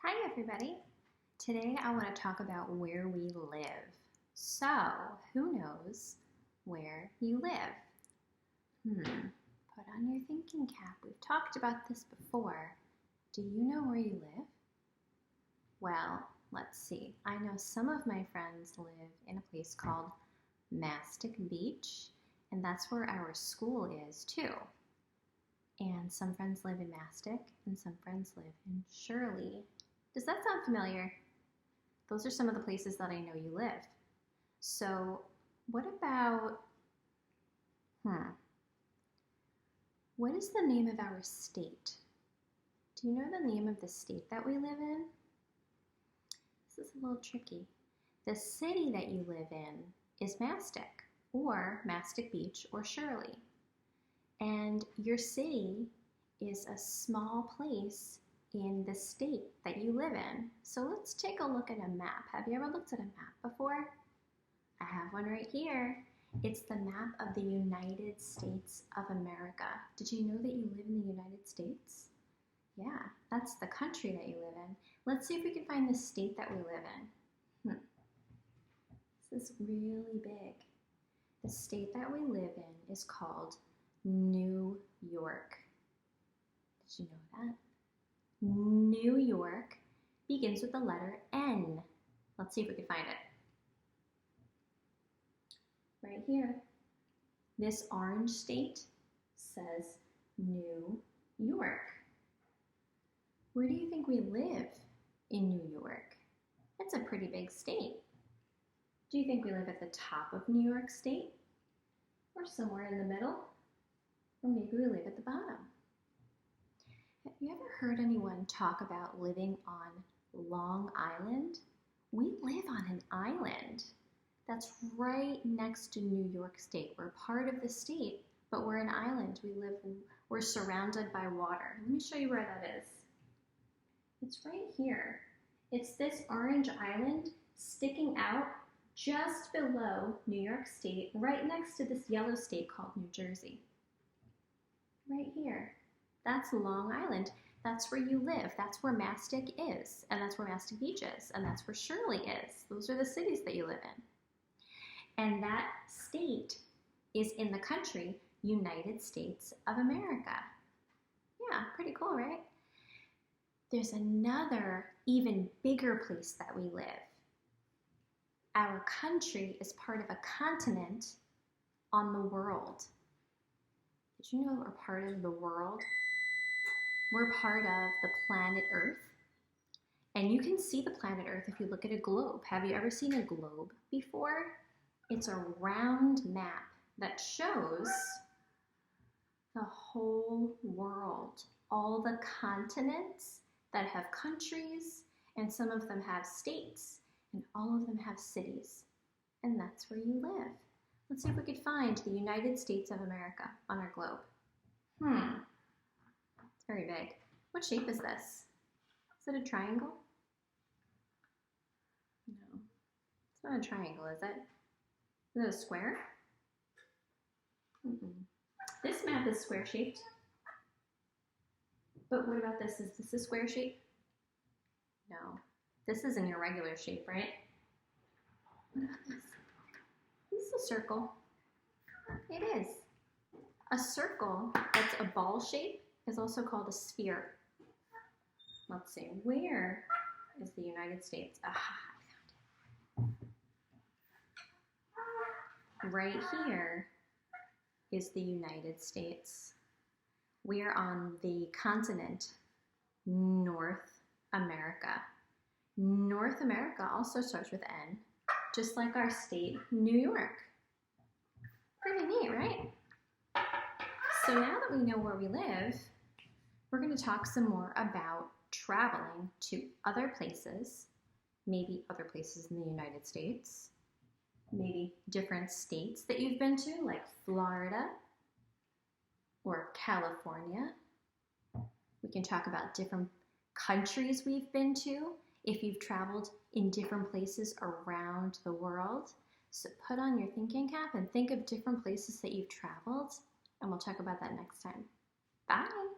Hi everybody! Today I want to talk about where we live. So, who knows where you live? Put on your thinking cap. We've talked about this before. Do you know where you live? Well, let's see. I know some of my friends live in a place called Mastic Beach, and that's where our school is too. And some friends live in Mastic, and some friends live in Shirley. Does that sound familiar? Those are some of the places that I know you live. So what about, what is the name of our state? Do you know the name of the state that we live in? This is a little tricky. The city that you live in is Mastic, or Mastic Beach, or Shirley. And your city is a small place in the state that you live in. So let's take a look at a map. Have you ever looked at a map before? I have one right here. It's the map of the United States of America. Did you know that you live in the United States? Yeah, that's the country that you live in. Let's see if we can find the state that we live in. This is really big. The state that we live in is called New York. Did you know that? New York begins with the letter N. Let's see if we can find it. Right here. This orange state says New York. Where do you think we live in New York? It's a pretty big state. Do you think we live at the top of New York State? Or somewhere in the middle? Or maybe we live at the bottom? Have you ever heard anyone talk about living on Long Island? We live on an island that's right next to New York State. We're part of the state, but we're an island. We're surrounded by water. Let me show you where that is. It's right here. It's this orange island sticking out just below New York State, right next to this yellow state called New Jersey. Right here. That's Long Island. That's where you live. That's where Mastic is. And that's where Mastic Beach is. And that's where Shirley is. Those are the cities that you live in. And that state is in the country United States of America. Yeah, pretty cool, right? There's another even bigger place that we live. Our country is part of a continent on the world. Did you know we're part of the world? We're part of the planet Earth. And you can see the planet Earth if you look at a globe. Have you ever seen a globe before? It's a round map that shows the whole world. All the continents that have countries, and some of them have states, and all of them have cities. And that's where you live. Let's see if we could find the United States of America on our globe. It's very big. What shape is this? Is it a triangle? No, it's not a triangle, is it? Is it a square? This map is square shaped. But what about this? Is this a square shape? No. This is an irregular shape, right? What about this? This is a circle. It is. A circle that's a ball shape is also called a sphere. Let's see, where is the United States? Aha, I found it. Right here is the United States. We are on the continent North America. North America also starts with N, just like our state, New York. Pretty neat, right? So now that we know where we live, we're going to talk some more about traveling to other places, maybe other places in the United States, maybe different states that you've been to, like Florida or California. We can talk about different countries we've been to, if you've traveled in different places around the world. So put on your thinking cap and think of different places that you've traveled, and we'll talk about that next time. Bye!